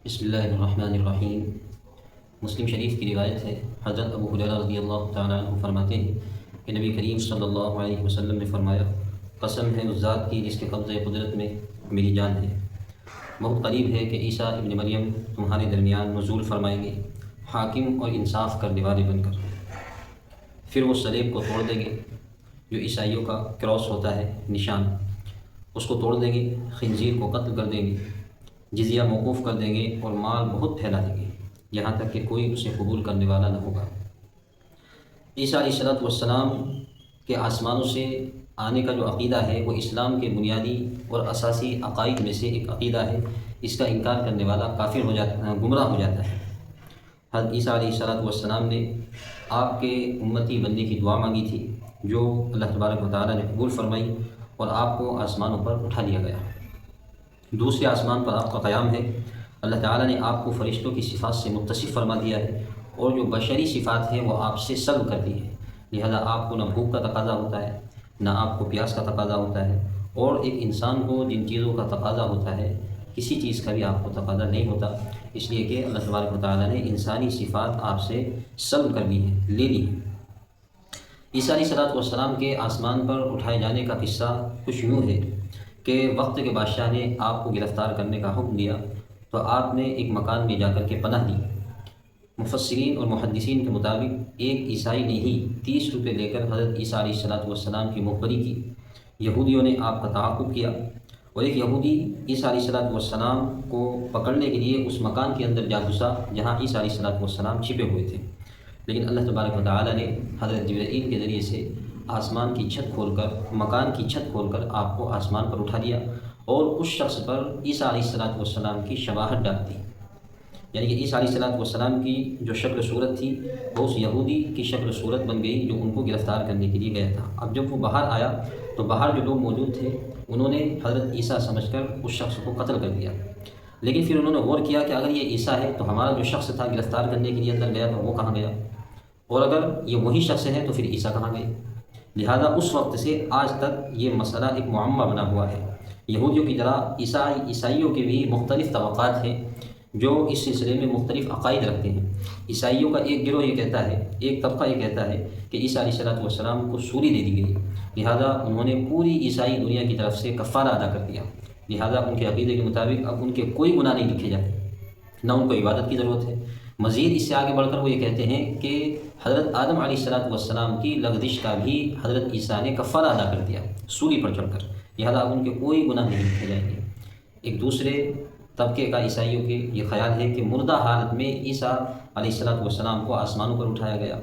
بسم اللہ الرحمن الرحیم۔ مسلم شریف کی روایت ہے، حضرت ابو ہریرہ رضی اللہ تعالیٰ عنہ فرماتے ہیں کہ نبی کریم صلی اللہ علیہ وسلم نے فرمایا، قسم ہے اس ذات کی جس کے قبضۂ قدرت میں میری جان ہے، بہت قریب ہے کہ عیسیٰ ابن مریم تمہارے درمیان نزول فرمائیں گے، حاکم اور انصاف کرنے والے بن کر۔ پھر وہ صلیب کو توڑ دیں گے جو عیسائیوں کا کراس ہوتا ہے، نشان، اس کو توڑ دیں گے، خنزیر کو قتل کر دیں گے، جزیہ موقوف کر دیں گے اور مال بہت پھیلا دیں گے، یہاں تک کہ کوئی اسے قبول کرنے والا نہ ہوگا۔ عیسیٰ علیہ السلام کے آسمانوں سے آنے کا جو عقیدہ ہے وہ اسلام کے بنیادی اور اساسی عقائد میں سے ایک عقیدہ ہے۔ اس کا انکار کرنے والا کافر ہو جاتا، گمراہ ہو جاتا ہے۔ حضرت عیسیٰ علیہ السلام نے آپ کے امتی بندے کی دعا مانگی تھی جو اللہ تبارک و تعالیٰ نے قبول فرمائی اور آپ کو آسمانوں پر اٹھا لیا گیا۔ دوسرے آسمان پر آپ کا قیام ہے۔ اللہ تعالیٰ نے آپ کو فرشتوں کی صفات سے متصف فرما دیا ہے اور جو بشری صفات ہیں وہ آپ سے سلب کر دی ہے، لہذا آپ کو نہ بھوک کا تقاضا ہوتا ہے، نہ آپ کو پیاس کا تقاضا ہوتا ہے، اور ایک انسان کو جن چیزوں کا تقاضا ہوتا ہے کسی چیز کا بھی آپ کو تقاضا نہیں ہوتا، اس لیے کہ اللہ تبارک و تعالیٰ نے انسانی صفات آپ سے سلب کر دی ہیں، لے لی ہیں۔ عیسیٰ علیہ السلام کے آسمان پر اٹھائے جانے کا قصہ کچھ یوں ہے کہ وقت کے بادشاہ نے آپ کو گرفتار کرنے کا حکم دیا تو آپ نے ایک مکان میں جا کر کے پناہ لی۔ مفسرین اور محدثین کے مطابق ایک عیسائی نے ہی 30 روپے لے کر حضرت عیسیٰ علیہ السلام کی مخبری کی۔ یہودیوں نے آپ کا تعاقب کیا اور ایک یہودی عیسیٰ علیہ السلام کو پکڑنے کے لیے اس مکان کے اندر جا گھسا جہاں عیسیٰ علیہ السلام چھپے ہوئے تھے، لیکن اللہ تبارک و تعالیٰ نے حضرت جبرائیل کے ذریعے سے آسمان کی چھت کھول کر، مکان کی چھت کھول کر آپ کو آسمان پر اٹھا دیا اور اس شخص پر عیسیٰ علیہ السلام کی شباہت ڈال دی، یعنی کہ عیسیٰ علیہ السلام کی جو شکل صورت تھی وہ اس یہودی کی شکل صورت بن گئی جو ان کو گرفتار کرنے کے لیے گیا تھا۔ اب جب وہ باہر آیا تو باہر جو لوگ موجود تھے انہوں نے حضرت عیسیٰ سمجھ کر اس شخص کو قتل کر دیا، لیکن پھر انہوں نے غور کیا کہ اگر یہ عیسیٰ ہے تو ہمارا جو شخص تھا گرفتار کرنے کے لیے اندر گیا تو وہ کہاں گیا، اور اگر یہ وہی شخص ہے تو پھر عیسیٰ کہاں گئے؟ لہذا اس وقت سے آج تک یہ مسئلہ ایک معمہ بنا ہوا ہے۔ یہودیوں کی طرح عیسائیوں کے بھی مختلف طبقات ہیں جو اس سلسلے میں مختلف عقائد رکھتے ہیں۔ عیسائیوں کا ایک گروہ یہ کہتا ہے، ایک طبقہ یہ کہتا ہے کہ عیسیٰ علیہ السلام کو سولی دے دی گئی، لہذا انہوں نے پوری عیسائی دنیا کی طرف سے کفارہ ادا کر دیا، لہذا ان کے عقیدے کے مطابق اب ان کے کوئی گناہ نہیں لکھے جاتے، نہ ان کو عبادت کی ضرورت ہے۔ مزید اس سے آگے بڑھ کر وہ یہ کہتے ہیں کہ حضرت آدم علیہ السلام کی لغزش کا بھی حضرت عیسیٰ نے کفارہ ادا کر دیا سولی پر چڑھ کر، لہذا اب ان کے کوئی گناہ نہیں لکھے جائیں گے۔ ایک دوسرے طبقے کا عیسائیوں کے یہ خیال ہے کہ مردہ حالت میں عیسیٰ علیہ السلام کو آسمانوں پر اٹھایا گیا۔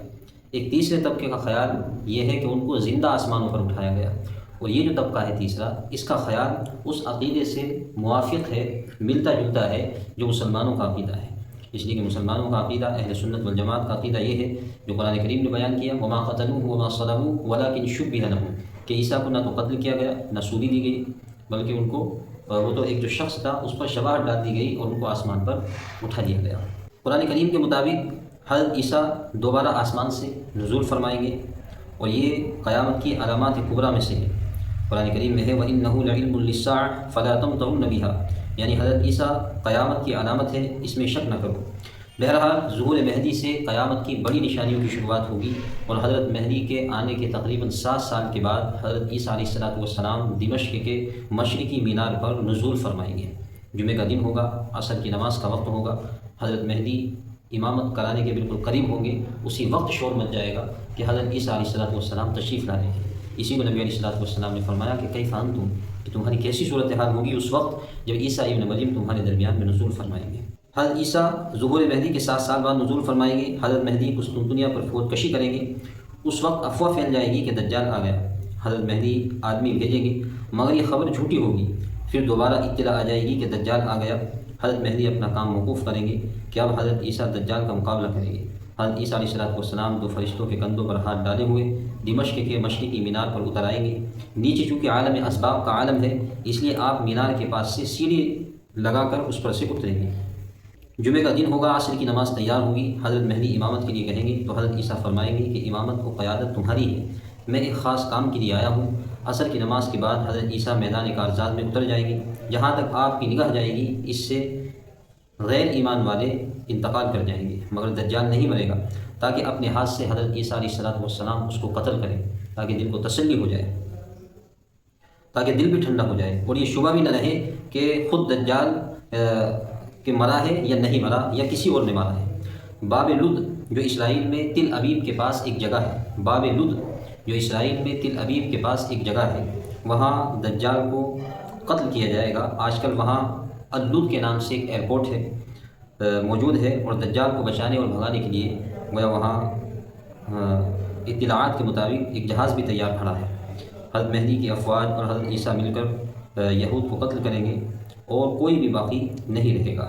ایک تیسرے طبقے کا خیال یہ ہے کہ ان کو زندہ آسمانوں پر اٹھایا گیا، اور یہ جو طبقہ ہے تیسرا، اس کا خیال اس عقیدے سے موافق ہے، ملتا جلتا ہے جو مسلمانوں کا عقیدہ ہے، اس لیے کہ مسلمانوں کا عقیدہ، اہل سنت والجماعت کا عقیدہ یہ ہے جو قرآن کریم نے بیان کیا، وما قتلوہ وما صلبوہ ولکن شبہ لہم، کہ عیسیٰ کو نہ تو قتل کیا گیا نہ سولی دی گئی، بلکہ ان کو وہ تو ایک جو شخص تھا اس پر شباہت ڈال دی گئی اور ان کو آسمان پر اٹھا لیا گیا۔ قرآن کریم کے مطابق حضرت عیسیٰ دوبارہ آسمان سے نزول فرمائیں گے اور یہ قیامت کی علامات کبریٰ میں سے ہے۔ قرآن کریم میں ہے وَإِنَّهُ لَعِلْمٌ لِلسَّاعَةِ فَلَا تَمْتَرُنَّ بِهَا، یعنی حضرت عیسیٰ قیامت کی علامت ہے، اس میں شک نہ کرو۔ بہرحال ظہور مہدی سے قیامت کی بڑی نشانیوں کی شروعات ہوگی، اور حضرت مہدی کے آنے کے تقریباً 7 سال کے بعد حضرت عیسیٰ علیہ السلام دمشق کے مشرقی مینار پر نزول فرمائیں گے۔ جمعہ کا دن ہوگا، عصر کی نماز کا وقت ہوگا، حضرت مہدی امامت کرانے کے بالکل قریب ہوں گے، اسی وقت شور مچ جائے گا کہ حضرت عیسیٰ علیہ السلام تشریف لا رہے ہیں۔ اسی کو نبی علیہ السلام نے فرمایا کہ کیف انتم، کہ تمہاری کیسی صورتحال ہوگی اس وقت جب عیسیٰ ابن مریم تمہارے درمیان میں نزول فرمائیں گے۔ حضرت عیسیٰ ظہور مہدی کے 7 سال بعد نزول فرمائیں گے، حضرت مہدی قسطنطنیہ پر فوج کشی کریں گے، اس وقت افواہ پھیل جائے گی کہ دجال آ گیا، حضرت مہدی آدمی بھیجیں گے، مگر یہ خبر جھوٹی ہوگی، پھر دوبارہ اطلاع آ جائے گی کہ دجال آ گیا، حضرت مہدی اپنا کام موقوف کریں گے کہ اب حضرت عیسیٰ دجال کا مقابلہ کریں گے۔ حضرت عیسیٰ علیہ السلام 2 فرشتوں کے کندھوں پر ہاتھ ڈالے ہوئے دمشق کے مشرقی مینار پر اتر آئیں گے۔ نیچے چونکہ عالم اسباب کا عالم ہے، اس لیے آپ مینار کے پاس سے سیڑھی لگا کر اس پر سے اتریں گے۔ جمعہ کا دن ہوگا، عصر کی نماز تیار ہوگی، حضرت مہدی امامت کے لیے کہیں گے تو حضرت عیسیٰ فرمائیں گے کہ امامت کو قیادت تمہاری ہے، میں ایک خاص کام کے لیے آیا ہوں۔ عصر کی نماز کے بعد حضرت عیسیٰ میدان کارزات میں اتر جائیں گے، جہاں تک آپ کی نگاہ جائے گی اس سے غیر ایمان والے انتقال کر جائیں گے مگر دجال نہیں مرے گا، تاکہ اپنے ہاتھ سے حضرت عیسیٰ علیہ السلام اس کو قتل کریں، تاکہ دل کو تسلی ہو جائے، تاکہ دل بھی ٹھنڈا ہو جائے، اور یہ شبہ بھی نہ رہے کہ خود دجال کہ مرا ہے یا نہیں مرا یا کسی اور نے مارا ہے۔ باب لد جو اسرائیل میں تل ابیب کے پاس ایک جگہ ہے، باب لد جو اسرائیل میں تل ابیب کے پاس ایک جگہ ہے، وہاں دجال کو قتل کیا جائے گا۔ آج کل وہاں اللد کے نام سے ایک ایئرپورٹ ہے موجود ہے، اور دجال کو بچانے اور بھگانے کے لیے گویا وہاں اطلاعات کے مطابق ایک جہاز بھی تیار کھڑا ہے۔ حضرت مہدی کی افواج اور حضرت عیسیٰ مل کر یہود کو قتل کریں گے، اور کوئی بھی باقی نہیں رہے گا۔